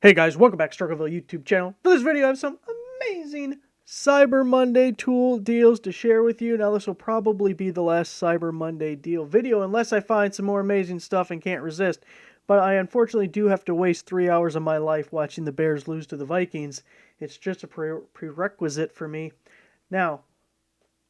Hey guys, welcome back to Struggleville YouTube channel. For this video, I have some amazing Cyber Monday tool deals to share with you. Now, this will probably be the last Cyber Monday deal video unless I find some more amazing stuff and can't resist. But I unfortunately do have to waste 3 hours of my life watching the Bears lose to the Vikings. It's just a prerequisite for me. Now,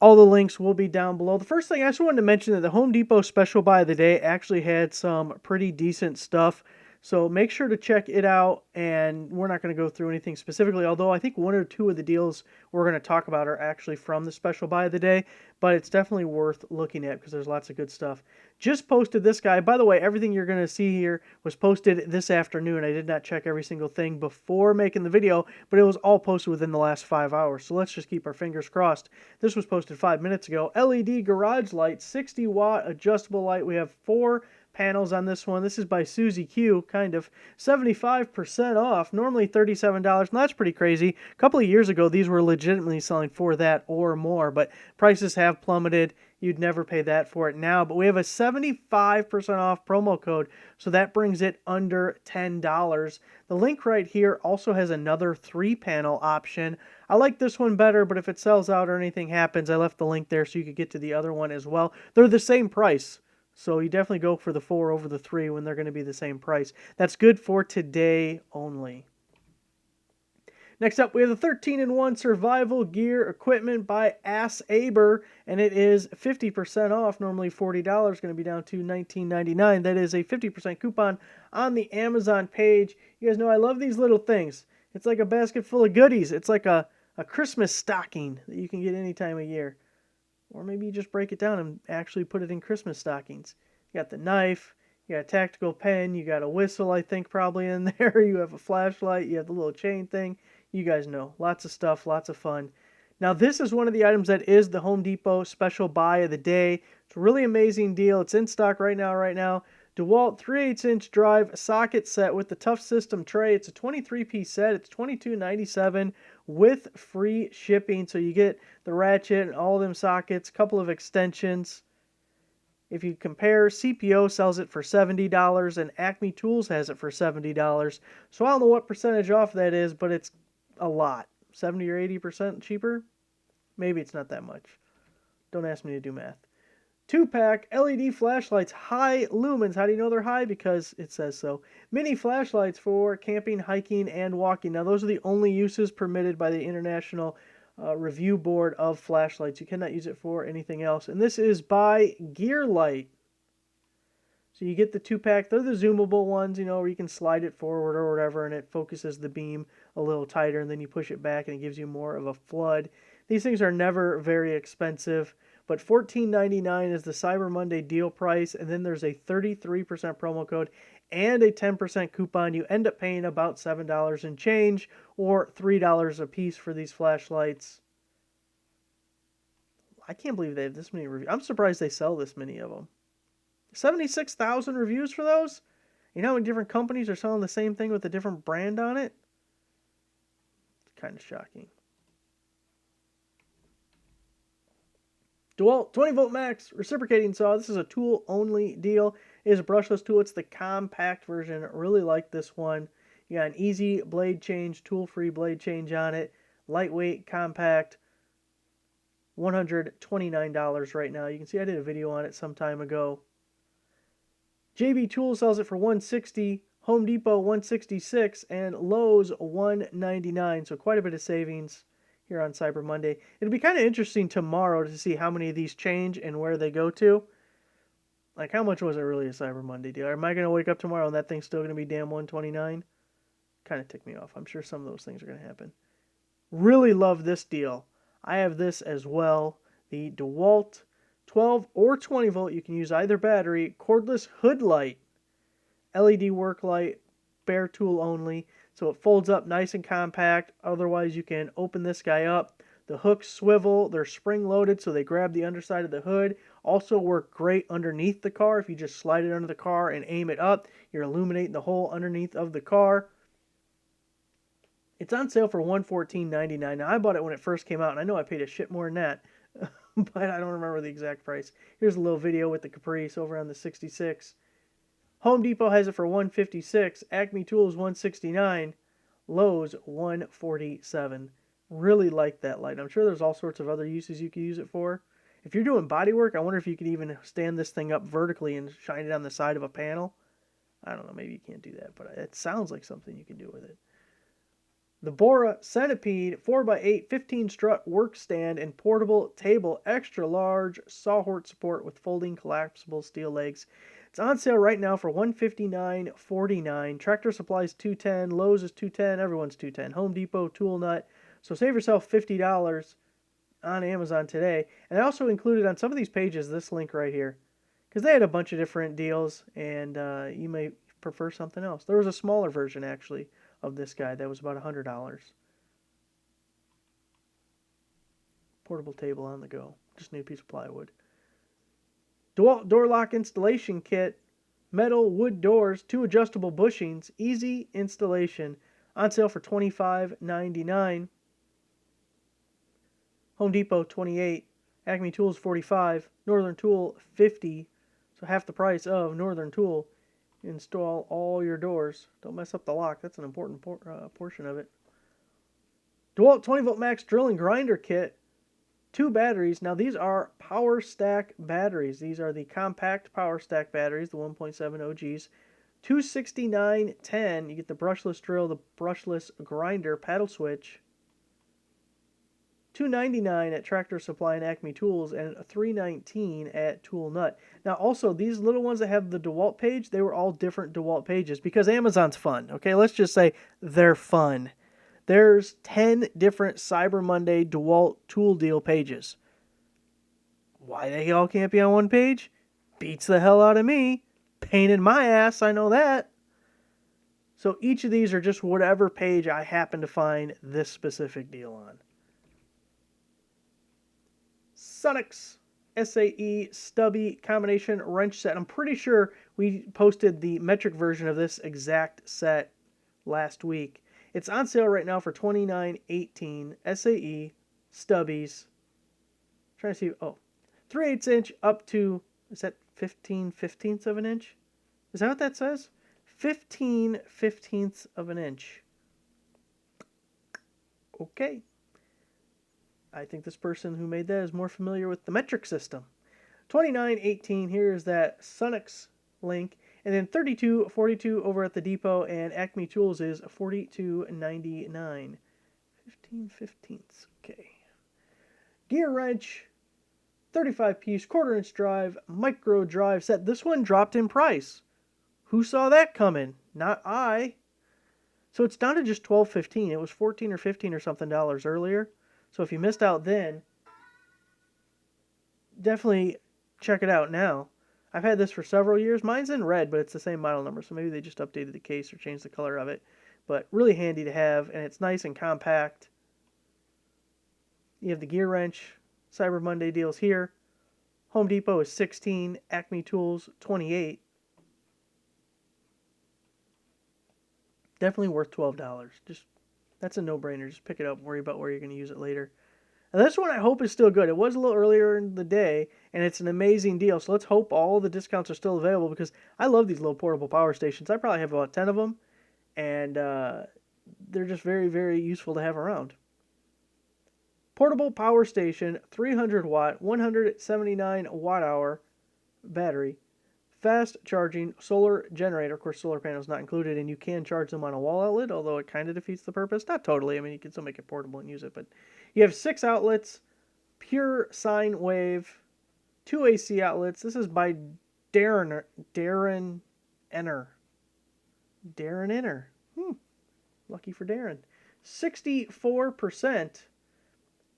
all the links will be down below. The first thing I just wanted to mention that the Home Depot special buy of the day actually had some pretty decent stuff. So make sure to check it out, and we're not going to go through anything specifically, although I think one or two of the deals we're going to talk about are actually from the special buy of the day, but it's definitely worth looking at because there's lots of good stuff. Just posted this guy. By the way, everything you're going to see here was posted this afternoon. I did not check every single thing before making the video, but it was all posted within the last 5 hours, so let's just keep our fingers crossed. This was posted 5 minutes ago. LED garage light, 60-watt adjustable light. We have 4 panels on this one. This is by Susie Q, kind of 75% off, normally $37. And that's pretty crazy. A couple of years ago, these were legitimately selling for that or more, but prices have plummeted. You'd never pay that for it now, but we have a 75% off promo code, so that brings it under $10. The link right here also has another 3-panel option. I like this one better, but if it sells out or anything happens, I left the link there so you could get to the other one as well. They're the same price. So you definitely go for the 4 over the 3 when they're going to be the same price. That's good for today only. Next up, we have the 13-in-1 survival gear equipment by Ass Aber, and it is 50% off. Normally $40, going to be down to $19.99. That is a 50% coupon on the Amazon page. You guys know I love these little things. It's like a basket full of goodies. It's like a Christmas stocking that you can get any time of year. Or maybe you just break it down and actually put it in Christmas stockings. You got the knife, you got a tactical pen, you got a whistle, I think, probably in there. You have a flashlight, you have the little chain thing. You guys know. Lots of stuff, lots of fun. Now, this is one of the items that is the Home Depot special buy of the day. It's a really amazing deal. It's in stock right now. Dewalt 3/8-inch drive socket set with the Tough System tray. It's a 23-piece set. It's $22.97 with free shipping. So you get the ratchet and all of them sockets, a couple of extensions. If you compare, CPO sells it for $70 and Acme Tools has it for $70. So I don't know what percentage off that is, but it's a lot. 70 or 80% cheaper? Maybe it's not that much. Don't ask me to do math. 2-pack LED flashlights, high lumens. How do you know they're high? Because it says so. Mini flashlights for camping, hiking, and walking. Now, those are the only uses permitted by the International Review Board of flashlights. You cannot use it for anything else. And this is by Gearlight. So you get the 2-pack. They're the zoomable ones, you know, where you can slide it forward or whatever, and it focuses the beam a little tighter, and then you push it back, and it gives you more of a flood. These things are never very expensive. But $14.99 is the Cyber Monday deal price, and then there's a 33% promo code and a 10% coupon. You end up paying about $7 and change, or $3 a piece for these flashlights. I can't believe they have this many reviews. I'm surprised they sell this many of them. 76,000 reviews for those? You know how many different companies are selling the same thing with a different brand on it? It's kind of shocking. Dewalt 20-volt Max Reciprocating Saw. This is a tool-only deal. It is a brushless tool. It's the compact version. I really like this one. You got an easy blade change, tool-free blade change on it. Lightweight, compact. $129 right now. You can see I did a video on it some time ago. JB Tool sells it for $160. Home Depot $166, and Lowe's $199. So quite a bit of savings here on Cyber Monday. It'll be kind of interesting tomorrow to see how many of these change and where they go to. Like, how much was it really a Cyber Monday deal? Am I going to wake up tomorrow and that thing's still going to be damn $129? Kind of ticked me off. I'm sure some of those things are going to happen. Really love this deal. I have this as well. The Dewalt 12 or 20 volt. You can use either battery. Cordless hood light. LED work light. Bare tool only. So it folds up nice and compact. Otherwise, you can open this guy up. The hooks swivel. They're spring-loaded, so they grab the underside of the hood. Also work great underneath the car. If you just slide it under the car and aim it up, you're illuminating the whole underneath of the car. It's on sale for $114.99. Now, I bought it when it first came out, and I know I paid a shit more than that, but I don't remember the exact price. Here's a little video with the Caprice over on the 66. Home Depot has it for $156. Acme Tools $169. Lowe's $147. Really like that light. I'm sure there's all sorts of other uses you could use it for. If you're doing body work, I wonder if you could even stand this thing up vertically and shine it on the side of a panel. I don't know, maybe you can't do that, but it sounds like something you can do with it. The Bora Centipede 4x8 15 strut work stand and portable table, extra large sawhort support with folding collapsible steel legs. It's on sale right now for $159.49. Tractor Supply's $210, Lowe's is $210, everyone's $210. Home Depot, Tool Nut. So save yourself $50 on Amazon today. And I also included on some of these pages this link right here, because they had a bunch of different deals, and you may prefer something else. There was a smaller version, actually, of this guy that was about $100. Portable table on the go. Just need a piece of plywood. Dewalt door lock installation kit. Metal, wood doors, 2 adjustable bushings. Easy installation. On sale for $25.99. Home Depot, $28. Acme Tools, $45. Northern Tool, $50. So half the price of Northern Tool. Install all your doors. Don't mess up the lock. That's an important portion of it. Dewalt 20-volt max drilling grinder kit. 2 batteries. Now these are power stack batteries. These are the compact power stack batteries, the 1.7 OGs. $269.10. You get the brushless drill, the brushless grinder, paddle switch. $299 at Tractor Supply and Acme Tools, and $319 at Tool Nut. Now, also, these little ones that have the DeWalt page, they were all different DeWalt pages because Amazon's fun. Okay, let's just say they're fun. There's 10 different Cyber Monday DeWalt tool deal pages. Why they all can't be on one page? Beats the hell out of me. Pain in my ass, I know that. So each of these are just whatever page I happen to find this specific deal on. Sonex SAE stubby combination wrench set. I'm pretty sure we posted the metric version of this exact set last week. It's on sale right now for $29.18. SAE stubbies. I'm trying to see. Oh, 3/8 inch up to, is that 15/15 of an inch? Is that what that says? 15/15 of an inch. Okay. I think this person who made that is more familiar with the metric system. $29.18. Here is that Sonex link. And then $32.42 over at the Depot, and Acme Tools is $42.99. 15/15. Okay. Gear wrench, 35-piece, 1/4-inch drive, micro drive set. This one dropped in price. Who saw that coming? Not I. So it's down to just $12.15. It was $14 or $15 or something dollars earlier. So if you missed out then, definitely check it out now. I've had this for several years. Mine's in red, but it's the same model number, so maybe they just updated the case or changed the color of it. But really handy to have, and it's nice and compact. You have the gear wrench. Cyber Monday deals here. Home Depot is $16. Acme Tools, $28. Definitely worth $12. That's a no-brainer. Just pick it up and worry about where you're going to use it later. And this one I hope is still good. It was a little earlier in the day, and it's an amazing deal. So let's hope all the discounts are still available, because I love these little portable power stations. I probably have about 10 of them, and they're just very, very useful to have around. Portable power station, 300 watt, 179 watt hour battery. Fast charging solar generator. Of course, solar panels not included, and you can charge them on a wall outlet, although it kind of defeats the purpose. Not totally. I mean, you can still make it portable and use it, but you have 6 outlets, pure sine wave, 2 AC outlets. This is by Darren Enner. Darren Enner. Lucky for Darren. 64%.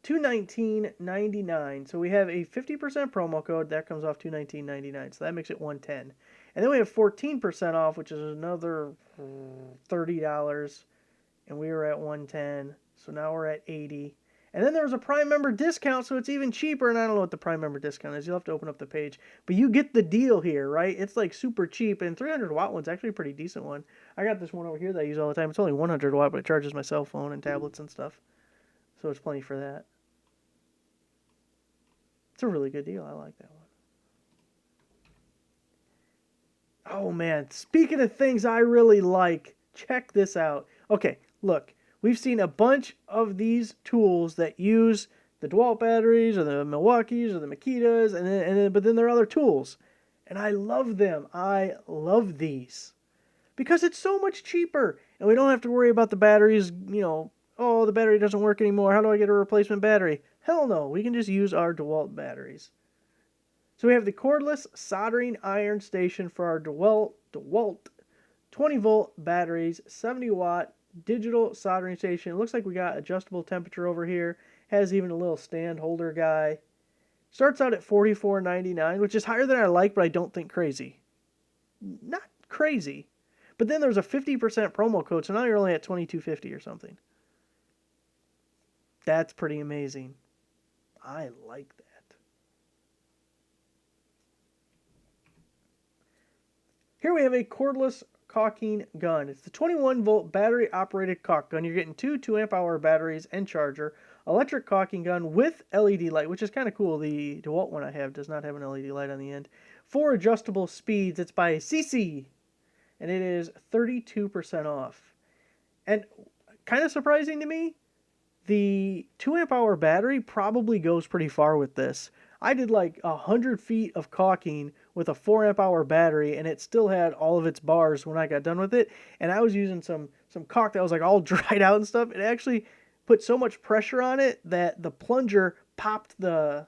$219.99. So we have a 50% promo code that comes off $219.99. So that makes it $110. And then we have 14% off, which is another $30. And we were at $110. So now we're at $80. And then there was a Prime member discount, so it's even cheaper. And I don't know what the Prime member discount is. You'll have to open up the page. But you get the deal here, right? It's like super cheap. And 300 watt one's actually a pretty decent one. I got this one over here that I use all the time. It's only 100 watt, but it charges my cell phone and tablets and stuff. So it's plenty for that. It's a really good deal. I like that one. Oh man, speaking of things I really like, check this out. Okay, look, we've seen a bunch of these tools that use the Dewalt batteries or the Milwaukees or the Makitas, but then there are other tools. And I love them. I love these. Because it's so much cheaper. And we don't have to worry about the batteries, oh, the battery doesn't work anymore. How do I get a replacement battery? Hell no, we can just use our Dewalt batteries. So we have the cordless soldering iron station for our Dewalt 20 volt batteries, 70 watt digital soldering station. It looks like we got adjustable temperature over here. Has even a little stand holder guy. Starts out at $44.99, which is higher than I like, but I don't think crazy. Not crazy. But then there's a 50% promo code, so now you're only at $22.50 or something. That's pretty amazing. I like that. Here we have a cordless caulking gun. It's the 21 volt battery operated caulk gun. You're getting two 2 amp hour batteries and charger. Electric caulking gun with LED light, which is kind of cool. The DeWalt one I have does not have an LED light on the end. 4 adjustable speeds. It's by CC, and it is 32% off. And kind of surprising to me, the 2 amp hour battery probably goes pretty far with this. I did like 100 feet of caulking with a 4 amp hour battery, and it still had all of its bars when I got done with it. And I was using some caulk that was like all dried out and stuff. It actually put so much pressure on it that the plunger popped the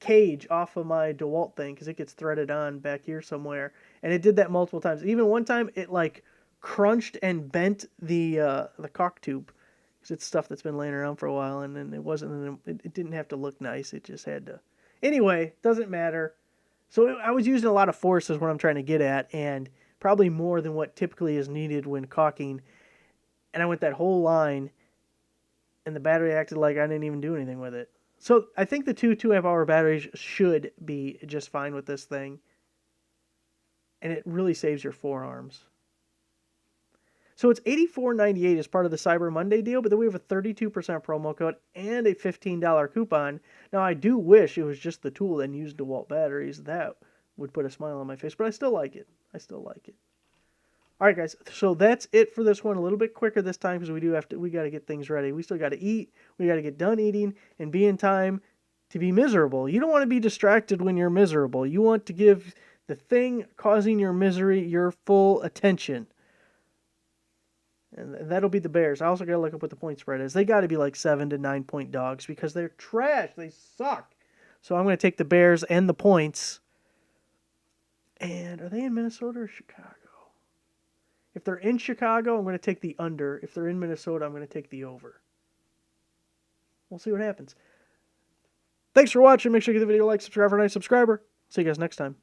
cage off of my DeWalt thing, because it gets threaded on back here somewhere. And it did that multiple times. Even one time it like crunched and bent the caulk tube. It's stuff that's been laying around for a while, and then it didn't have to look nice. It just had to. Anyway, doesn't matter. So I was using a lot of force is what I'm trying to get at, and probably more than what typically is needed when caulking. And I went that whole line, and the battery acted like I didn't even do anything with it. So I think the two amp hour batteries should be just fine with this thing. And it really saves your forearms. So it's $84.98 as part of the Cyber Monday deal, but then we have a 32% promo code and a $15 coupon. Now, I do wish it was just the tool and used DeWalt batteries. That would put a smile on my face, but I still like it. All right, guys, so that's it for this one. A little bit quicker this time because we got to get things ready. We still got to eat. We got to get done eating and be in time to be miserable. You don't want to be distracted when you're miserable. You want to give the thing causing your misery your full attention. And that'll be the Bears. I also got to look up what the point spread is. They got to be like 7 to 9 point dogs because they're trash. They suck. So I'm going to take the Bears and the points. And are they in Minnesota or Chicago? If they're in Chicago, I'm going to take the under. If they're in Minnesota, I'm going to take the over. We'll see what happens. Thanks for watching. Make sure you give the video a like, subscribe for a nice subscriber. See you guys next time.